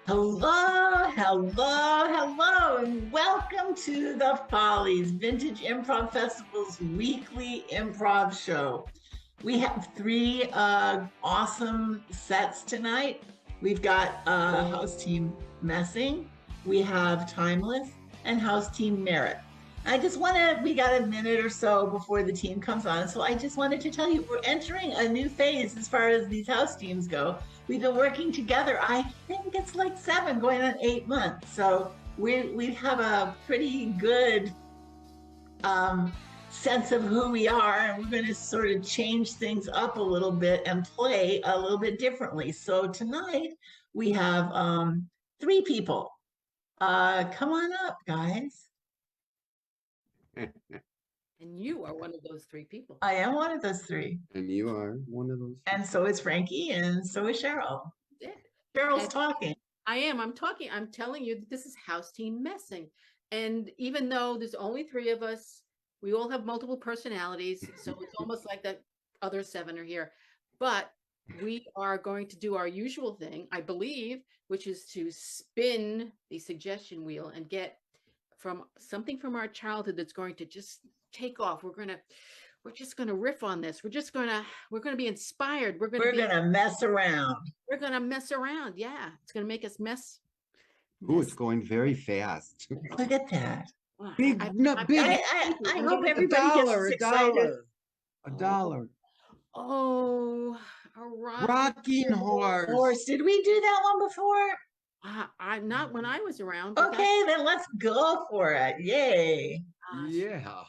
Hello, hello, hello, and welcome to the Follies Vintage Improv Festival's weekly improv show. We have three awesome sets tonight. We've got House Team Messing, we have Timeless, and House Team Merit. We got a minute or so before the team comes on. So I just wanted to tell you we're entering a new phase as far as these house teams go. We've been working together, I think it's like 7 going on 8 months. So we have a pretty good um, sense of who we are, and we're going to sort of change things up a little bit and play a little bit differently. So tonight we have three people. Come on up, guys. And you are one of those three people. I am one of those three. And you are one of those. And so is Frankie, and so is Cheryl. Yeah. Cheryl's And talking. I am. I'm talking. I'm telling you that this is House Team Messing. And even though there's only three of us, we all have multiple personalities. So it's almost like the other 7 are here. But we are going to do our usual thing, I believe, which is to spin the suggestion wheel and get from something from our childhood that's going to just take off. We're just gonna riff on this. We're gonna be inspired. We're gonna mess around. We're gonna mess around. Yeah, it's gonna make us mess. Oh, it's going very fast. Look at that. Big, I hope everybody gets excited. A dollar. Oh, a rocking horse. Did we do that one before? I'm not when I was around. Okay, then let's go for it. Yay. Yeah.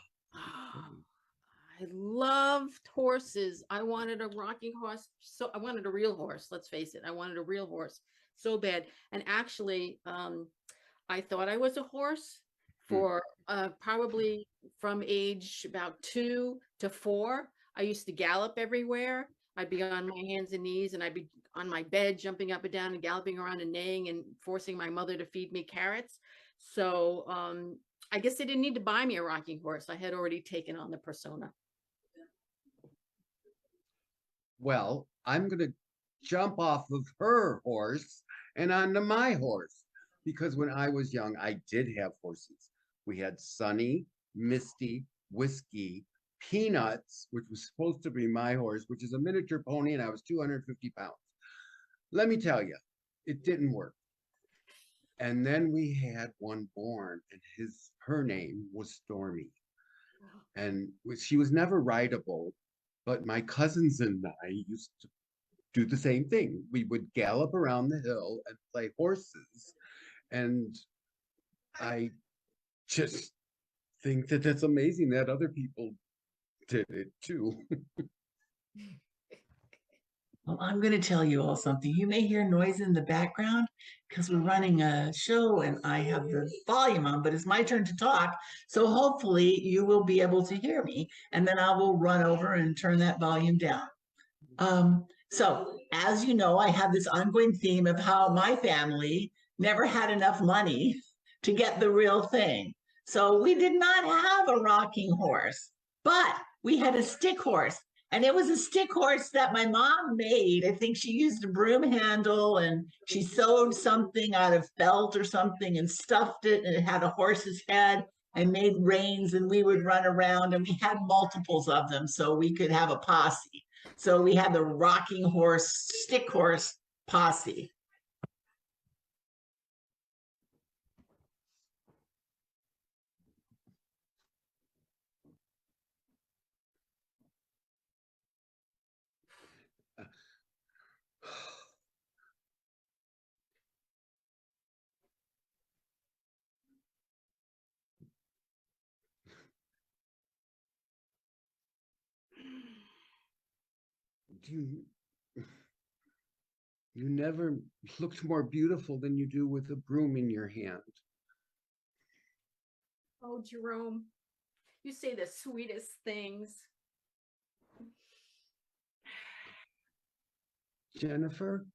I loved horses. I wanted a rocking horse. So I wanted a real horse. Let's face it. I wanted a real horse so bad. And actually, I thought I was a horse for probably from age about 2 to 4. I used to gallop everywhere. I'd be on my hands and knees, and I'd be on my bed, jumping up and down and galloping around and neighing and forcing my mother to feed me carrots. So I guess they didn't need to buy me a rocking horse. I had already taken on the persona. Well, I'm going to jump off of her horse and onto my horse, because when I was young, I did have horses. We had Sunny, Misty, Whiskey, Peanuts, which was supposed to be my horse, which is a miniature pony, and I was 250 pounds. Let me tell you, it didn't work. And then we had one born, and her name was Stormy. And she was never rideable, but my cousins and I used to do the same thing. We would gallop around the hill and play horses. And I just think that that's amazing that other people did it too. Well, I'm going to tell you all something. You may hear noise in the background because we're running a show and I have the volume on, but it's my turn to talk. So hopefully you will be able to hear me, and then I will run over and turn that volume down. So as you know, I have this ongoing theme of how my family never had enough money to get the real thing. So we did not have a rocking horse, but we had a stick horse. And it was a stick horse that my mom made. I think she used a broom handle and she sewed something out of felt or something and stuffed it, and it had a horse's head and made reins, and we would run around, and we had multiples of them so we could have a posse. So we had the rocking horse, stick horse posse. You never looked more beautiful than you do with a broom in your hand. Oh, Jerome, you say the sweetest things. Jennifer,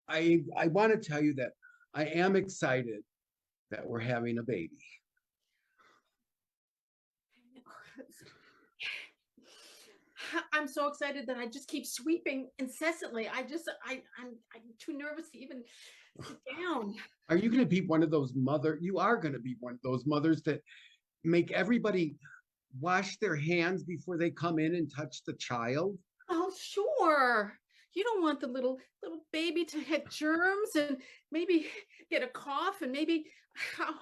I want to tell you that I am excited that we're having a baby. I'm so excited that I just keep sweeping incessantly. I'm too nervous to even sit down. Are you going to be one of those you are going to be one of those mothers that make everybody wash their hands before they come in and touch the child? Oh, sure. You don't want the little baby to get germs and maybe get a cough and maybe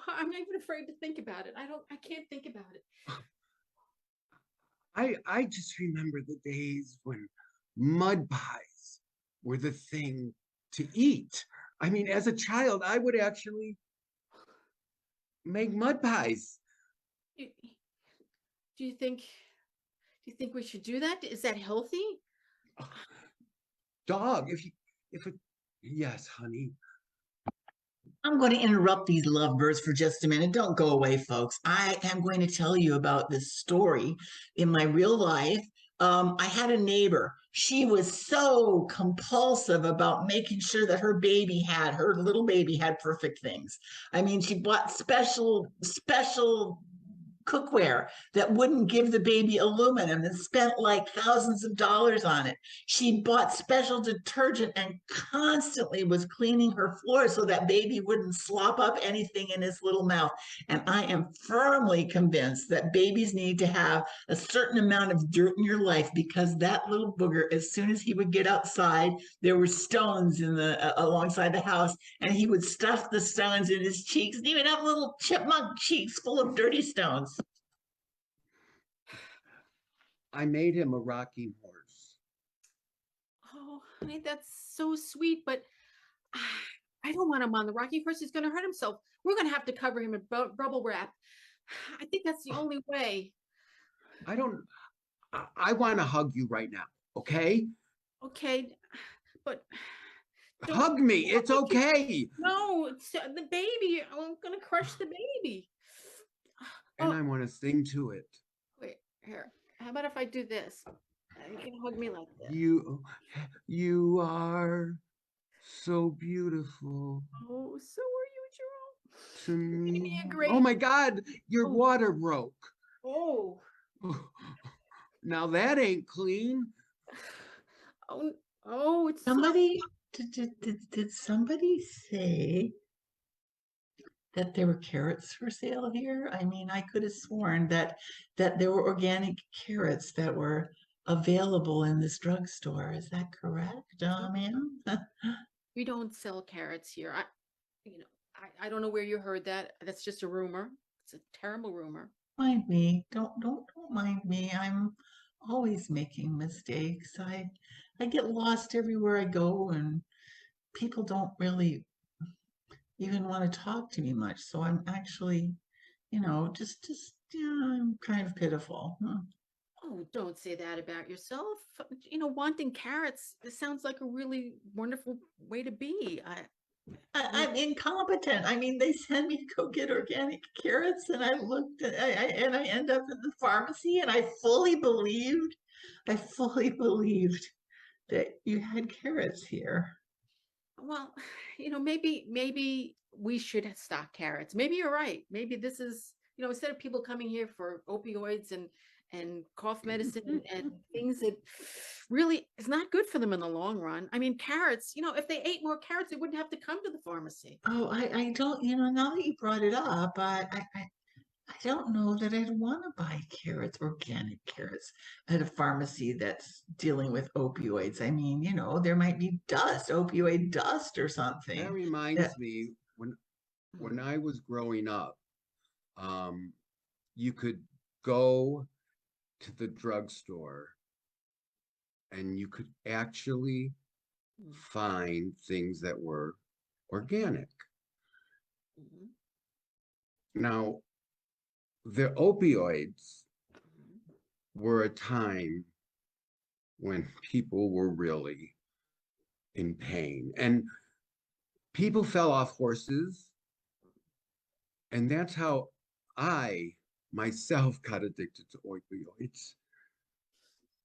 I'm even afraid to think about it. I can't think about it. I just remember the days when mud pies were the thing to eat. I mean, as a child, I would actually make mud pies. You- Do you think we should do that? Is that healthy? Dog, if it, yes, honey. I'm going to interrupt these lovebirds for just a minute. Don't go away, folks. I am going to tell you about this story in my real life. I had a neighbor. She was so compulsive about making sure that her little baby had perfect things. I mean, she bought special cookware that wouldn't give the baby aluminum and spent like thousands of dollars on it. She bought special detergent and constantly was cleaning her floor so that baby wouldn't slop up anything in his little mouth. And I am firmly convinced that babies need to have a certain amount of dirt in your life because that little booger, as soon as he would get outside, there were stones in the alongside the house, and he would stuff the stones in his cheeks and he would have little chipmunk cheeks full of dirty stones. I made him a rocking horse. Oh, honey, that's so sweet, but I don't want him on the rocking horse. He's going to hurt himself. We're going to have to cover him in bubble wrap. I think that's the only way. I don't, I want to hug you right now, okay? Okay, but Hug me. It's okay. No, it's the baby. I'm going to crush the baby. And Oh, I want to sing to it. wait, here. How about if I do this? You can hug me like this. You are so beautiful Oh, so are you, Jerome. to Give me. me a great. Oh my God, your Oh. water broke. Oh. Now that ain't clean. Oh, oh, it's so. Somebody did somebody say that there were carrots for sale here? I mean, I could have sworn that there were organic carrots that were available in this drugstore. Is that correct, ma'am? We don't sell carrots here. You know, I don't know where you heard that. That's just a rumor. It's a terrible rumor. Mind me. Don't mind me. I'm always making mistakes. I get lost everywhere I go, and people don't really even want to talk to me much. So I'm actually, just yeah, I'm kind of pitiful. Oh, don't say that about yourself. Wanting carrots, this sounds like a really wonderful way to be. I'm incompetent. I mean, they send me to go get organic carrots, and I end up in the pharmacy, and I fully believed that you had carrots here. Well, maybe we should stock carrots. Maybe you're right. Maybe this is, instead of people coming here for opioids and cough medicine and things that really is not good for them in the long run. I mean, carrots, if they ate more carrots, they wouldn't have to come to the pharmacy. Oh, I don't, now that you brought it up, I don't know that I'd want to buy carrots, organic carrots, at a pharmacy that's dealing with opioids. I mean, there might be opioid dust or something. That reminds me when I was growing up, you could go to the drugstore and you could actually find things that were organic. Mhm. Now, the opioids were a time when people were really in pain and people fell off horses. And that's how I myself got addicted to opioids.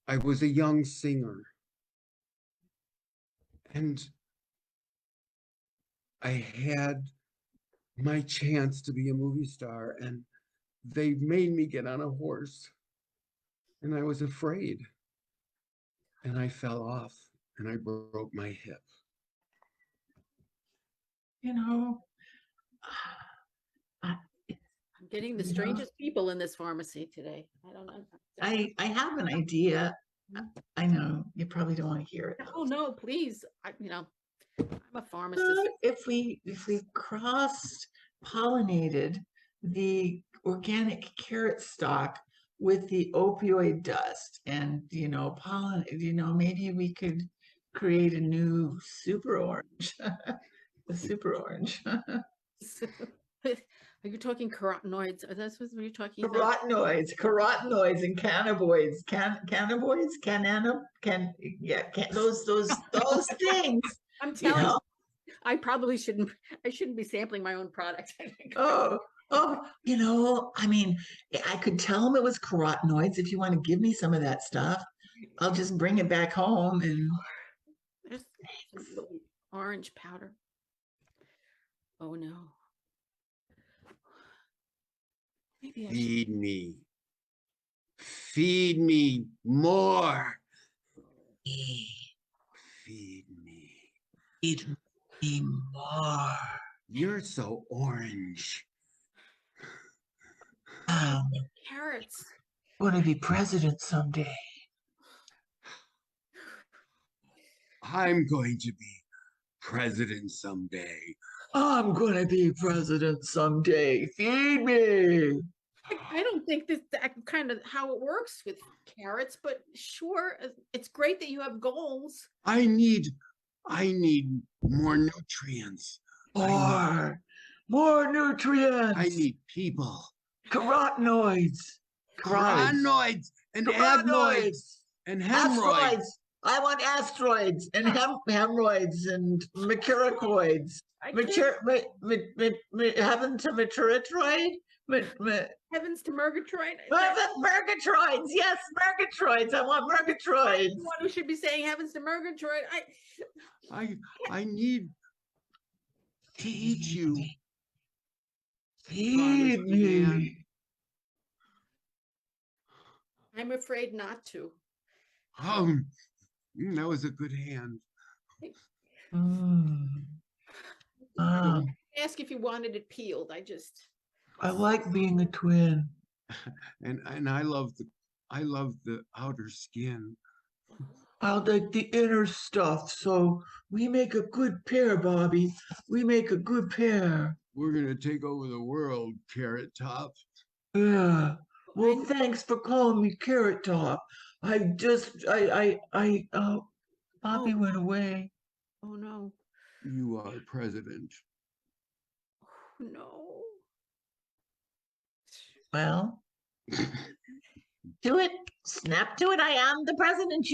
I was a young singer and I had my chance to be a movie star, and they made me get on a horse, and I was afraid. and I fell off and I broke my hip. You know, I, I'm getting the You know- strangest people in this pharmacy today. I don't know. I have an idea. I know you probably don't want to hear it. Oh, no, please. I'm a pharmacist. If we cross pollinated the organic carrot stock with the opioid dust and pollen, maybe we could create a new super orange. A super orange. Are you talking carotenoids? Are that what you're talking about? Carotenoids and cannabinoids, those things. I'm You telling know? you, I shouldn't be sampling my own product. I think. I mean, I could tell them it was carotenoids. If you want to give me some of that stuff, I'll just bring it back home and There's some little orange powder. Oh no. Maybe I should. Feed me. Feed me more. Feed me. eat me more. You're so orange. I'm Carrots. going to be president someday. I'm going to be president someday. I'm going to be president someday. Feed me. I don't think that kind of how it works with carrots, but sure, it's great that you have goals. I need more nutrients. More nutrients. I need people. Carotenoids. Carotenoids and agnoids and hemorrhoids. Asteroids. I want asteroids and hemorrhoids and mercuricoids. I can't- Heaven to maturitroid? Heavens to Murgatroyd. Murgatroids. Yes, Murgatroids. I want Murgatroids. One who should be saying heavens to Murgatroyd. I need to eat you. Feed me. I'm afraid not to. That was a good hand. Mm. Um, Ask if you wanted it peeled. I like being a twin. And I love the outer skin. I like the inner stuff. So we make a good pair, Bobby. We make a good pair. We're gonna take over the world, Carrot Top. Yeah. Well, thanks for calling me Carrot Top. Bobby went away. Oh no. You are president. Oh no. Well, do it. Snap to it. I am the president,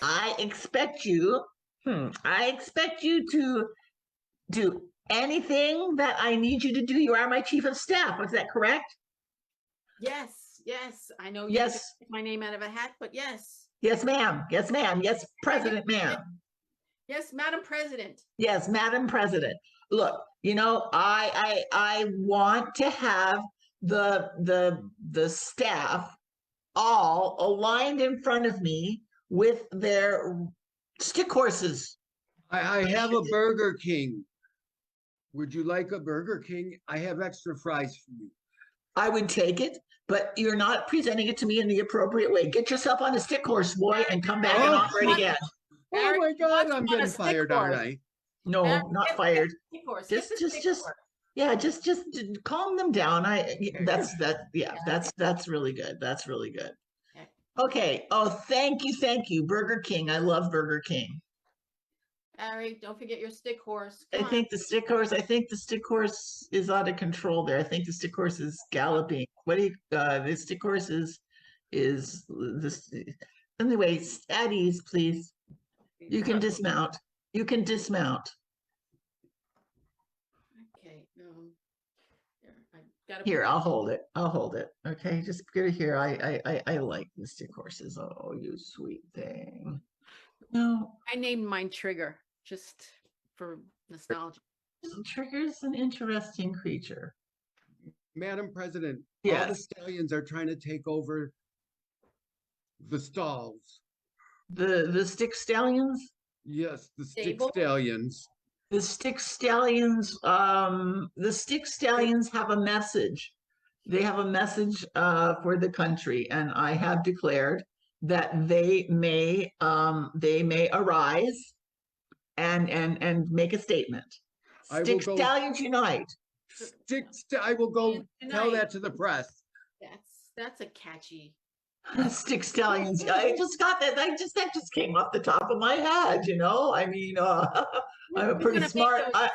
I expect you to do anything that I need you to do. You are my chief of staff. Is that correct? Yes. I know you Yes. took my name out of a hat, but yes. Yes, ma'am. Yes, ma'am. Yes, President, ma'am. Yes, Madam President. Yes, Madam President. Look, I want to have the staff all aligned in front of me with their stick horses. I have a Burger King. Would you like a Burger King? I have extra fries for you. I would take it, but you're not presenting it to me in the appropriate way. Get yourself on a stick horse, boy, and come back and Oh, offer it again. Oh my God, I'm on a getting stick fired, aren't horse. I? No, not fired. Stick horse. Just- Get the just- stick just- horse. Yeah, just calm them down. That's really good. That's really good. Okay. Oh, thank you, Burger King. I love Burger King. Barry, don't forget your stick horse. I Come on. think the stick horse is out of control there. I think the stick horse is galloping. The stick horse is this. Anyway, at ease, please. You can dismount. You can dismount. Okay. I gotta Here, I'll hold it. I'll hold it. Okay, just get it here. I like the stick horses. Oh, you sweet thing. No, I named mine Trigger just for nostalgia. Trigger's an interesting creature. Madam President, all the Yes. stallions are trying to take over The stalls. The stick stallions? Yes, the stick Stable? stallions. The stick stallions, have a message. They have a message for the country, and I have declared that they may arise and make a statement. I will Stick go stallions unite. I will go tell Tonight. that to the press. That's a catchy. Stick stallions. I just got that. That just came off the top of my head. I mean, I'm a We're pretty gonna make smart. those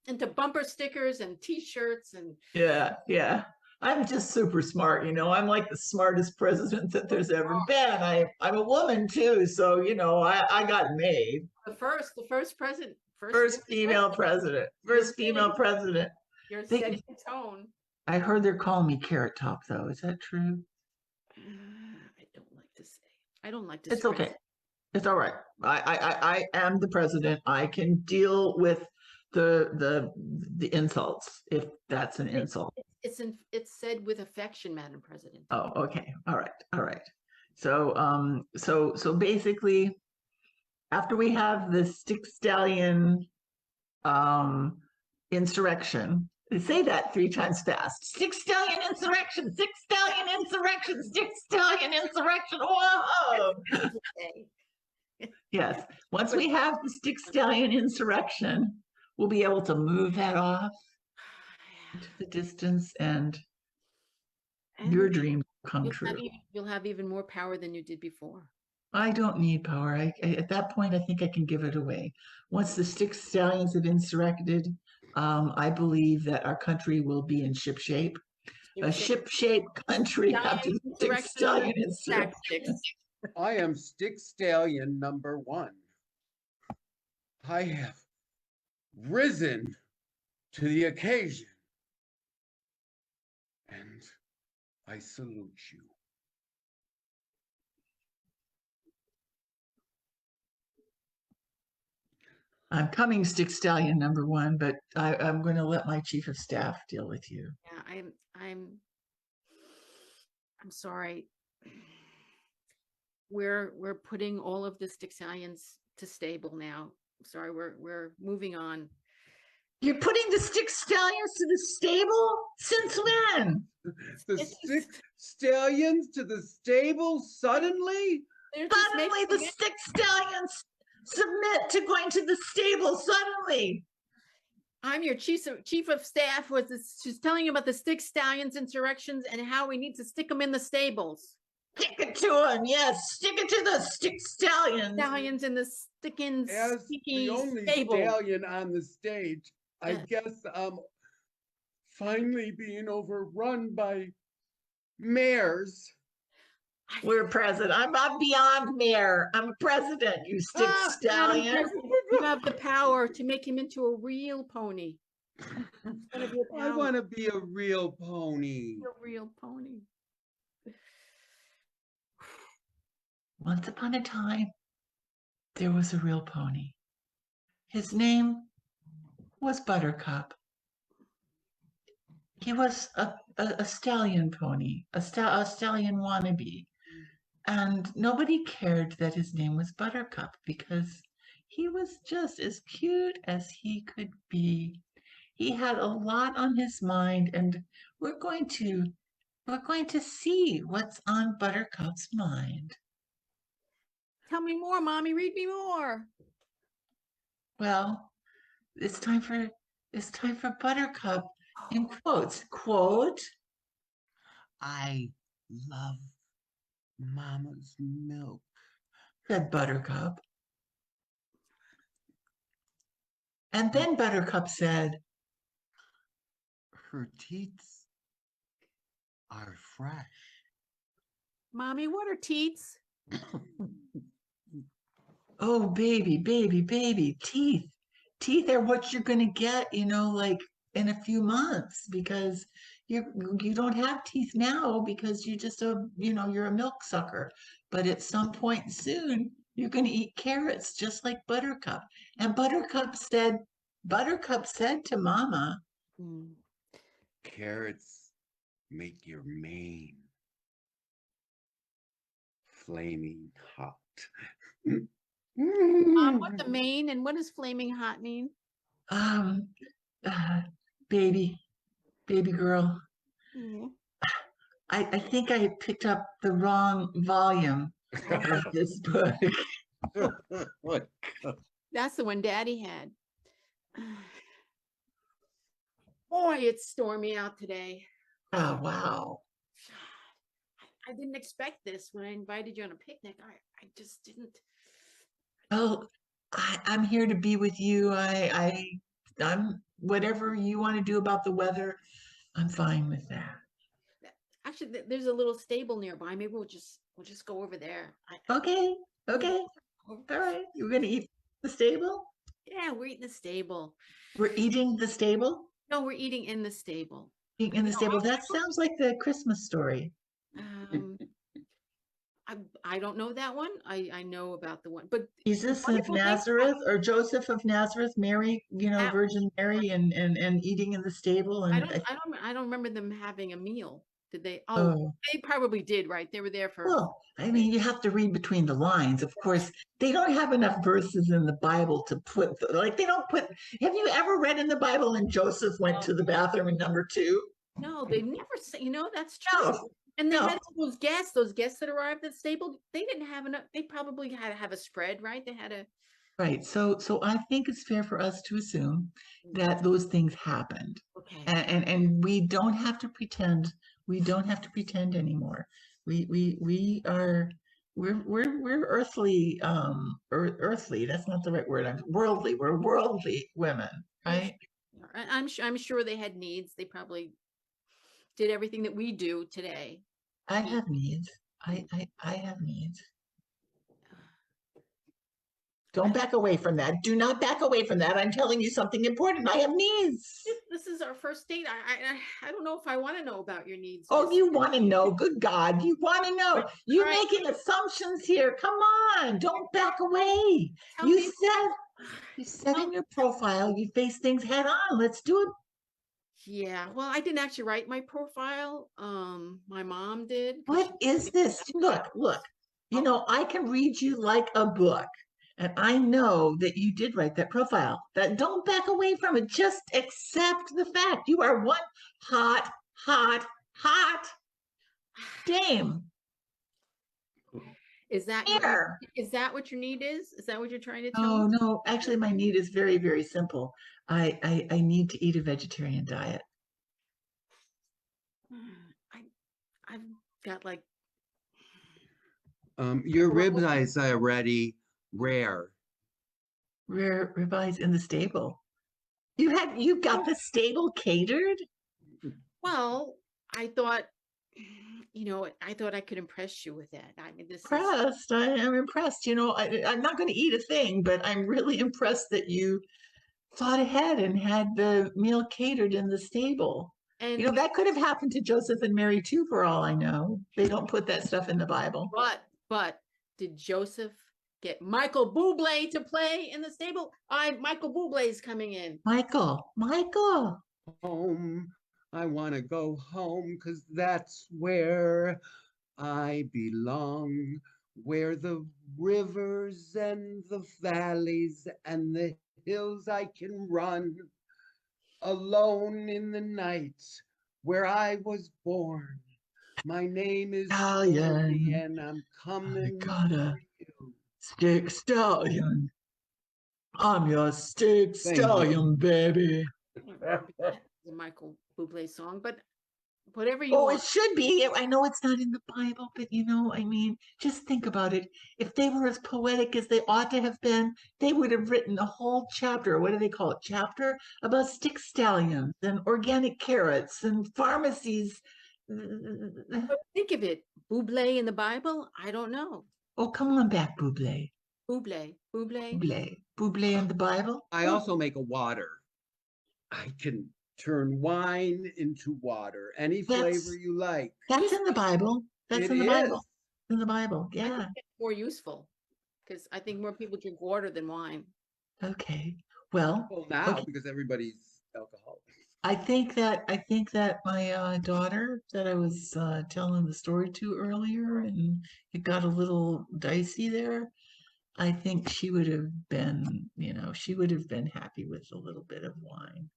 into bumper stickers and T-shirts and Yeah. I'm just super smart. I'm like the smartest president that there's ever been. I'm a woman too, so I got made. the first president, First female president. First female president. You're They, setting the tone. I heard they're calling me Carrot Top, though. Is that true? I don't like to say. I don't like to. It's okay. It's all right. I am the president. I can deal with the insults if that's an insult. It's said with affection, Madam President. Oh, okay. All right. So basically, after we have the stick stallion insurrection, say that 3 times fast. Stick stallion insurrection, stick stallion insurrection, stick stallion insurrection. Whoa! Yes. Once we have the stick stallion insurrection, we'll be able to move that off into the distance, and your dream will come true. You'll have even more power than you did before. I don't need power. At that point, I think I can give it away. Once the stick stallions have insurrected, I believe that our country will be in ship shape. A ship-shape country after the stick stallion insurrection. I am stick stallion number 1. I have risen to the occasion, and I salute you. I'm coming, stick stallion number 1, but I'm going to let my chief of staff deal with you. Yeah, I'm sorry. We're putting all of the stick stallions to stable now. Sorry, we're moving on. You're putting the stick stallions to the stable? Since when? The stick stallions to the stable suddenly? Suddenly the stick stallions submit to going to the stable suddenly. I'm your chief of staff. She's telling you about the stick stallions insurrections and how we need to stick them in the stables. Stick it to them, yes. Stick it to the stick stallions. Stallions in the sticking, As sticky the only stable. stallion on the stage, I guess I'm finally being overrun by mares. We're president. I'm beyond mayor. I'm president, you stick stallion. You have the power to make him into a real pony. I want to be a real pony. A real pony. Once upon a time, there was a real pony. His name was Buttercup. He was a stallion pony, a stallion wannabe. And nobody cared that his name was Buttercup because he was just as cute as he could be. He had a lot on his mind, and we're going to see what's on Buttercup's mind. Tell me more, Mommy. Read me more. Well, it's time for Buttercup in quotes. Quote, I love Mama's milk, said Buttercup. And then Buttercup said, her teeth are fresh. Mommy, what are teats? Oh, baby, teeth. Teeth are what you're going to get, like in a few months, because you don't have teeth now because you just you're a milk sucker. But at some point soon, you're going to eat carrots just like Buttercup. And Buttercup said to Mama, carrots make your mane flaming hot. What the main and what does flaming hot mean? Um, uh, baby, baby girl. Yeah. I think I picked up the wrong volume of this book. What? That's the one Daddy had. Boy, it's stormy out today. Oh, wow. I didn't expect this when I invited you on a picnic. I just didn't. Well, I'm here to be with you. I'm whatever you want to do about the weather, I'm fine with that. Actually, there's a little stable nearby. Maybe we'll just go over there. Okay, okay, Over- all right. You're gonna eat the stable? Yeah, we're eating the stable. We're eating the stable? No, we're eating in the stable. Eating in the No, stable. That sounds like the Christmas story. Um, I don't know that one. I know about the one, but Jesus of wonderful thing. Nazareth or Joseph of Nazareth, Mary, That Virgin Mary and eating in the stable I and don't I don't I don't remember them having a meal. Did they? Oh, oh. they probably did, right? They were there for. Well, I mean, you have to read between the lines. Of course, they don't have enough verses in the Bible to put, like, they don't put. Have you ever read in the Bible and Joseph went to the bathroom in number two? No, they never say, that's true. No, And they no. had those guests that arrived at the stable, they didn't have enough. They probably had to have a spread, right? They had a. Right. So I think it's fair for us to assume that those things happened. Okay. And we don't have to pretend. We don't have to pretend anymore. We are we're earthly earthly. That's not the right word. I'm worldly. We're worldly women, right? I'm sure they had needs. They probably did everything that we do today. I have needs. I have needs. Don't back away from that. Do not back away from that. I'm telling you something important. I have needs. This is our first date. I don't know if I want to know about your needs. Oh, just- you want to know? Good God, you want to know? You Right. making assumptions here? Come on, don't back away. Tell You me- said in your profile you face things head on. Let's do it. Yeah, well, I didn't actually write my profile. My mom did. 'Cause What is this? Look. You know, I can read you like a book. And I know that you did write that profile. That don't back away from it. Just accept the fact you are one hot, hot, hot dame. Is that Here. is that what your need is? Is that what you're trying to tell Oh me? no, actually my need is very, very simple. I need to eat a vegetarian diet. I've got like Your ribeyes are already rare. Rare ribeyes in the stable. You got the stable catered? well, I thought I thought I could impress you with that. I mean, this is Impressed. I am impressed. You know, I'm not going to eat a thing, but I'm really impressed that you thought ahead and had the meal catered in the stable. and You know, that could have happened to Joseph and Mary too, for all I know. They don't put that stuff in the Bible. but did Joseph get Michael Bublé to play in the stable? Michael Bublé is coming in. Michael. Home. I want to go home because that's where I belong. Where the rivers and the valleys and the hills I can run alone in the night where I was born. My name is Stallion. Shirley and I'm I coming got a for you. stick stallion. I'm your stick Thank you. stallion, baby. The Michael Bublé song, but whatever you Oh, want. it should be. I know it's not in the Bible, but you know, I mean, just think about it. If they were as poetic as they ought to have been, they would have written a whole chapter. What do they call it? Chapter about stick stallions and organic carrots and pharmacies. But think of it, Bublé in the Bible. I don't know. Oh, come on back, Buble. Bublé. Buble in the Bible. I also make a water. I can turn wine into water, any That's- flavor you like. That's in the Bible. That's It in the is. Bible. In the Bible. I Yeah. think it's more useful because I think more people drink water than wine. Okay. Well, Well, now okay. because everybody's alcoholic. I think that my daughter that I was telling the story to earlier, and it got a little dicey there. I think she would have been, she would have been happy with a little bit of wine.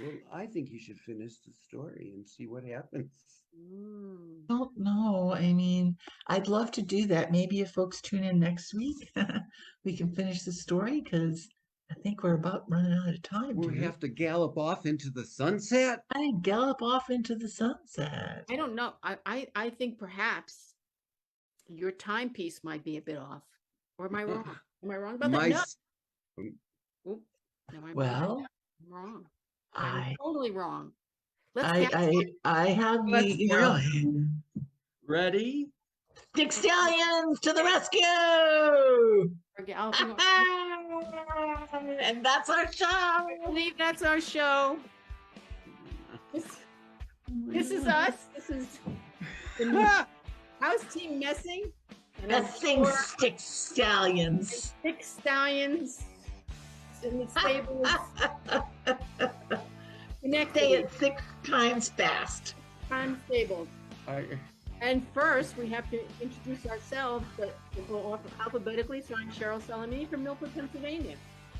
Well, I think you should finish the story and see what happens. Mm. Don't know. I mean, I'd love to do that. Maybe if folks tune in next week, we can finish the story because I think we're about running out of time, We dude. have to gallop off into the sunset. I gallop off into the sunset. I don't know. I think perhaps your timepiece might be a bit off. Or am I wrong? Am I wrong about My that? No. s- Oop, no, I'm Well, wrong. I'm I totally wrong. Let's I get I have Let's the really. Ready? Stick Stallions to the rescue! we're galloping. And that's our I show. believe that's our show. This is us. This is the house team messing. And I'm Messing sure Stick Stallions. 6 stallions in the stables. Say Connected. it 6 times fast. Time stables. I, And first, we have to introduce ourselves, but we'll go off alphabetically. So I'm Cheryl Salamini from Milford, Pennsylvania.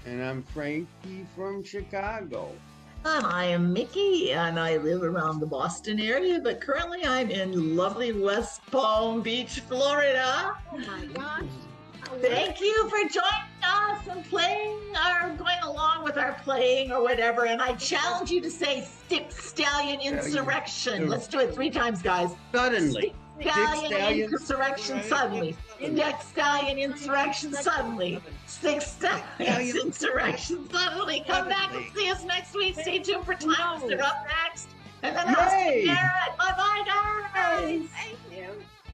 and I'm Frankie from Chicago. And I am Mickey, and I live around the Boston area, but currently I'm in lovely West Palm Beach, Florida. Oh my gosh. Thank you for joining us and playing or going along with our playing or whatever. And I challenge you to say Stick Stallion Insurrection. Let's do it 3 times, guys. Suddenly. Stick Stallion Stallions. Insurrection suddenly. Stick Stallion Insurrection suddenly. Stick Stallions Insurrection suddenly. Come back and see us next week. Stay tuned for Times. They're up next. And then I'll Yay! see Garrett. Bye-bye, guys. Thank you.